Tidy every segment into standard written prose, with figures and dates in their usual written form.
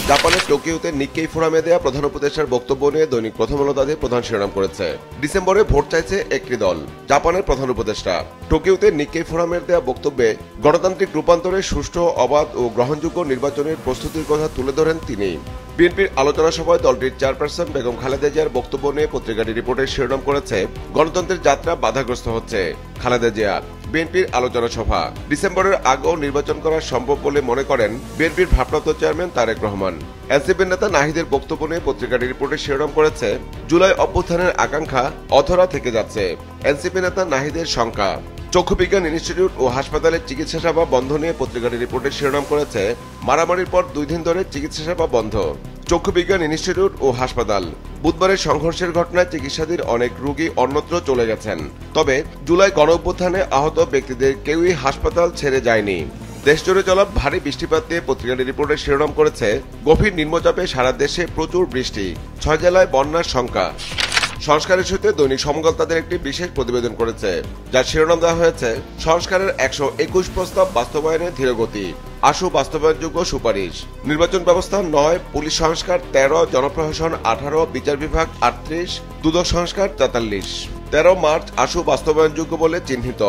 জাপানের টোকিওতে নিক্কেই ফোরামে দেয়া প্রধান উপদেষ্টার বক্তব্য নিয়ে দৈনিক প্রথম আলো তাদের প্রধান শিরোনাম করেছে। ডিসেম্বরে ভোট চাইছে একটি দল, জাপানের প্রধান উপদেষ্টা। টোকিওতে নিক্কেই ফোরামের দেয়া বক্তব্যে গণতান্ত্রিক রূপান্তরে সুষ্ঠু, অবাধ ও গ্রহণযোগ্য নির্বাচনের প্রস্তুতির কথা তুলে ধরেন তিনি। বিএনপির আলোচনা সভায় দলটির চেয়ারপারসন বেগম খালেদা জিয়ার বক্তব্য নিয়ে পত্রিকাটি রিপোর্টের শিরোনাম করেছে, গণতন্ত্রের যাত্রা বাধাগ্রস্ত হচ্ছে। খালেদা জিয়া। বিএনপির আলোচনা সভা। ডিসেম্বরের আগেও নির্বাচন করা সম্ভব বলে মনে করেন বিএনপির ভারপ্রাপ্ত চেয়ারম্যান তারেক রহমান। এনসিপির নেতা নাহিদের বক্তব্য নিয়ে পত্রিকাটি রিপোর্টের শিরোনাম করেছে, জুলাই অভ্যুত্থানের আকাঙ্ক্ষা অধরা থেকে যাচ্ছে। এনসিপি নেতা নাহিদের শঙ্কা। চক্ষুবিজ্ঞান ইনস্টিটিউট ও হাসপাতালের চিকিৎসা সেবা বন্ধ নিয়ে পত্রিকাটি রিপোর্টের শিরোনাম করেছে, মারামারির পর 2 দিন ধরে চিকিৎসা সেবা বন্ধ। চক্ষুবিজ্ঞান ইনস্টিটিউট ও হাসপাতাল। বুধবারের সংঘর্ষের ঘটনায় চিকিৎসাধীন অনেক রোগী অন্যত্র চলে গেছেন। তবে জুলাই গণঅভ্যুত্থানে আহত ব্যক্তিদের কেউই হাসপাতাল ছেড়ে যায়নি। দেশজুড়ে চলা ভারী বৃষ্টিপাত নিয়ে পত্রিকাটি রিপোর্টের শিরোনাম করেছে, গভীর নিম্নচাপে সারা দেশে প্রচুর বৃষ্টি, 6 জেলায় বন্যার শঙ্কা। সংস্কার ইস্যুতে দৈনিক সমকাল তাদের একটি বিশেষ প্রতিবেদন করেছে, যার শিরোনাম দেওয়া হয়েছে, সংস্কারের 121 প্রস্তাব বাস্তবায়নে ধীরগতি, আশু বাস্তবায়নযোগ্য সুপারিশ। নির্বাচন ব্যবস্থা 9, পুলিশ সংস্কার 13, জনপ্রশাসন 18, বিচার বিভাগ 38, দুদক সংস্কার 43। 13 মার্চ আশু বাস্তবায়নযোগ্য বলে চিহ্নিত।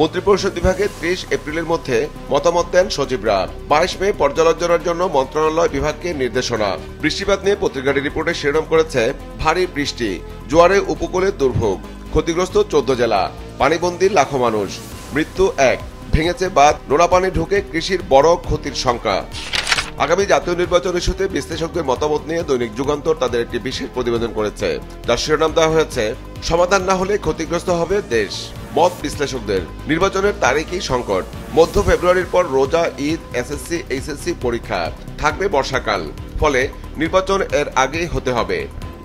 মন্ত্রিপরিষদ বিভাগে 30 এপ্রিলের মধ্যে মতামত দেন সচিবরা। 22 মে পর্যালোচনার জন্য মন্ত্রণালয় বিভাগকে নির্দেশনা। বৃষ্টিপাত নিয়ে পত্রিকাটি রিপোর্টে শিরোনাম করেছে, ভারী বৃষ্টি, জোয়ারে উপকূলে দুর্ভোগ, ক্ষতিগ্রস্ত 14 জেলা, পানিবন্দী লাখো মানুষ, মৃত্যু 1, ভেঙেছে বাঁধ, নোনা পানি ঢুকে কৃষির বড় ক্ষতির শঙ্কা। আগামী জাতীয় নির্বাচন ইস্যুতে বিশ্লেষকদের মতামত নিয়ে দৈনিক যুগান্তর তাদের একটি বিশেষ প্রতিবেদন করেছে, যার শিরোনাম দেওয়া হয়েছে, সমাধান না হলে ক্ষতিগ্রস্ত হবে দেশ। মত বিশ্লেষকদের। নির্বাচনের তারিখই সংকট। মধ্য ফেব্রুয়ারির পর রোজা, ঈদ, এসএসসি, এইচএসসি পরীক্ষা, থাকবে বর্ষাকাল, ফলে নির্বাচন এর আগেই হতে হবে।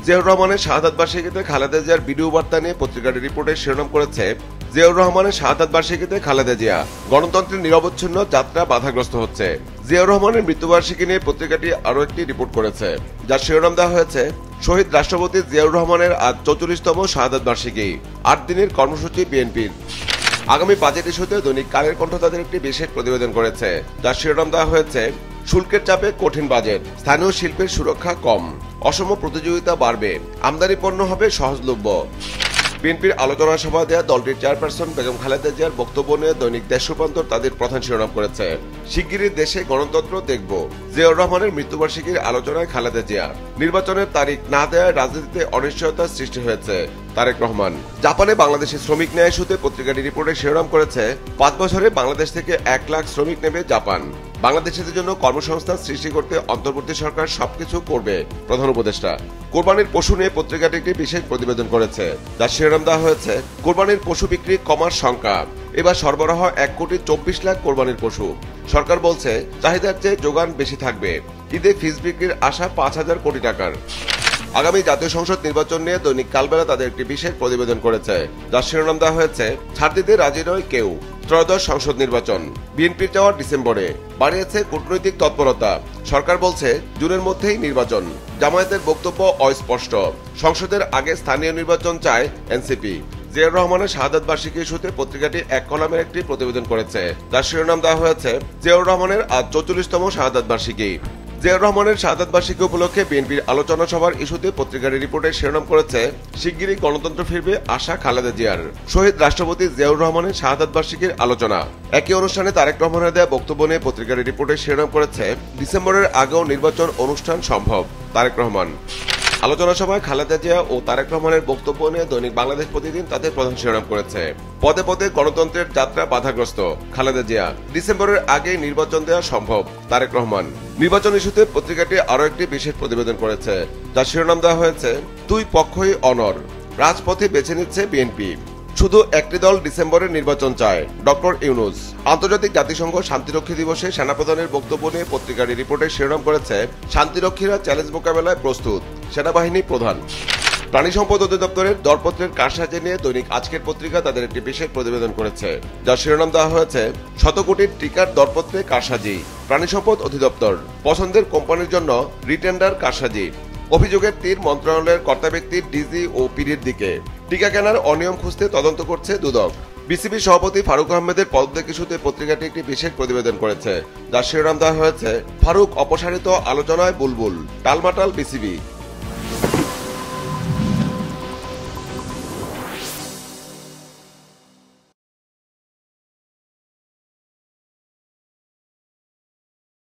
জিয়াউর রহমানের শাহাদাত বার্ষিকীতে খালেদা জিয়ার ভিডিও বার্তা নিয়ে পত্রিকাটি রিপোর্টের শিরোনাম করেছে, জিয়াউর রহমানের শাহাদাত বার্ষিকীতে খালেদা জিয়া, গণতন্ত্রের নিরবচ্ছিন্ন যাত্রা বাধাগ্রস্ত হচ্ছে। জিয়াউর রহমানের মৃত্যুবার্ষিকী নিয়ে পত্রিকাটি আরও একটি রিপোর্ট করেছে, যার শিরোনাম দেওয়া হয়েছে, শহীদ রাষ্ট্রপতি জিয়াউর রহমানের আজ 44তম শাহাদাত বার্ষিকী, 8 দিনের কর্মসূচি বিএনপির। আগামী বাজেট ইস্যুতে দৈনিক কালের কণ্ঠ তাদের একটি বিশেষ প্রতিবেদন করেছে, যার শিরোনাম দেওয়া হয়েছে, শুল্কের চাপে কঠিন বাজেট, স্থানীয় শিল্পের সুরক্ষা কম, অসম প্রতিযোগিতা বাড়বে, আমদানি পণ্য হবে সহজলভ্য। বিএনপির আলোচনা সভা দেয়া দলটির চেয়ারপারসন বেগম খালেদা জিয়ার বক্তব্য নিয়ে দৈনিক দেশ রূপান্তর তাদের প্রধান শিরোনাম করেছে, শিগগিরই দেশে গণতন্ত্র দেখব। জিয়াউর রহমানের মৃত্যুবার্ষিকীর আলোচনায় খালেদা জিয়া। নির্বাচনের তারিখ না দেওয়ায় রাজনীতিতে অনিশ্চয়তার সৃষ্টি হয়েছে, তারেক রহমান। জাপানে বাংলাদেশি শ্রমিক নেয় ইস্যুতে পত্রিকাটি রিপোর্টে শিরোনাম করেছে, 5 বছরে বাংলাদেশ থেকে 1 লাখ শ্রমিক নেবে জাপান। বাংলাদেশিদের জন্য কর্মসংস্থান সৃষ্টি করতে অন্তর্বর্তী সরকার সবকিছু করবে, প্রধান উপদেষ্টা। কোরবানির পশু নিয়ে পত্রিকাটি একটি বিশেষ প্রতিবেদন করেছে, যার শিরোনাম দেওয়া হয়েছে, কোরবানির পশু বিক্রি কমার শঙ্কা, এবার সরবরাহ 1,24,00,000 কোরবানির পশু। সরকার বলছে, চাহিদার চেয়ে যোগান বেশি থাকবে। ঈদে ফিস বিক্রির আশা 5,000 কোটি টাকার। আগামী জাতীয় সংসদ নির্বাচন নিয়ে দৈনিক কালবেলা তাদের একটি বিশেষ প্রতিবেদন করেছে, যার শিরোনাম দেওয়া হয়েছে, ছাড় দিতে রাজি নয় কেউ। ত্রয়োদশ সংসদ নির্বাচন, বিএনপির চাওয়া ডিসেম্বরে, বাড়িয়েছে কূটনৈতিক তৎপরতা। সরকার বলছে, জুনের মধ্যেই নির্বাচন। জামায়াতের বক্তব্য অস্পষ্ট। সংসদের আগে স্থানীয় নির্বাচন চায় এনসিপি। জিয়াউর রহমানের শাহাদাত বার্ষিকী ইস্যুতে পত্রিকাটি এক কলামের একটি প্রতিবেদন করেছে, যার শিরোনাম দেওয়া হয়েছে, জিয়াউর রহমানের আজ 44তম শাহাদাত বার্ষিকী। জিয়াউর রহমানের শাহাদাত বার্ষিকী উপলক্ষে বিএনপির আলোচনা সভার ইস্যুতে পত্রিকাটি রিপোর্টের শিরোনাম করেছে, শিগগিরই গণতন্ত্র ফিরবে আশা খালেদা জিয়ার। শহীদ রাষ্ট্রপতি জিয়াউর রহমানের শাহাদাত বার্ষিকীর আলোচনা। একই অনুষ্ঠানে তারেক রহমানের দেয়া বক্তব্য নিয়ে পত্রিকাটি রিপোর্টের শিরোনাম করেছে, ডিসেম্বরের আগেও নির্বাচন অনুষ্ঠান সম্ভব, তারেক রহমান। আলোচনা সভায় খালেদা জিয়া ও তারেক রহমানের বক্তব্য নিয়ে দৈনিক বাংলাদেশ প্রতিদিন তাদের প্রধান শিরোনাম করেছে, পদে পদে গণতন্ত্রের যাত্রা বাধাগ্রস্ত, খালেদা জিয়া। ডিসেম্বরের আগে নির্বাচন দেওয়া সম্ভব, তারেক রহমান। নির্বাচন ইস্যুতে পত্রিকাটি আরও একটি বিশেষ প্রতিবেদন করেছে, যার শিরোনাম দেওয়া হয়েছে, 2 পক্ষই অনর, রাজপথে বেছে নিচ্ছে বিএনপি। শুধু একটি দল ডিসেম্বরের নির্বাচন চায়, ডক্টর ইউনূস। আন্তর্জাতিক জাতিসংঘ শান্তিরক্ষী দিবসে সেনাপ্রধানের বক্তব্য নিয়ে পত্রিকাটি রিপোর্টের শিরোনাম করেছে, শান্তিরক্ষীরা চ্যালেঞ্জ মোকাবেলায় প্রস্তুত, সেনাবাহিনী প্রধান। প্রাণী সম্পদ অধিদপ্তরের দরপত্রের কারসাজি নিয়ে দৈনিক আজকের পত্রিকা তাদের একটি বিশেষ প্রতিবেদন করেছে, যার শিরোনাম দেওয়া হয়েছে, 100 কোটির টিকার দরপত্রে কারসাজি, প্রাণী সম্পদ অধিদপ্তর, পছন্দের কোম্পানির জন্য রিটেন্ডার কারসাজি। অভিযোগের তীর মন্ত্রণালয়ের কর্তা ব্যক্তির ডিজি ও পিডির দিকে। টিকা কেনার অনিয়ম খুঁজতে তদন্ত করছে দুদক। বিসিবি সভাপতি ফারুক আহমেদের পদত্যাগ ইস্যুতে পত্রিকাটি একটি বিশেষ প্রতিবেদন করেছে, যার শিরোনাম দেওয়া হয়েছে ফারুক অপসারিত, আলোচনায় বুলবুল, টালমাটাল বিসিবি।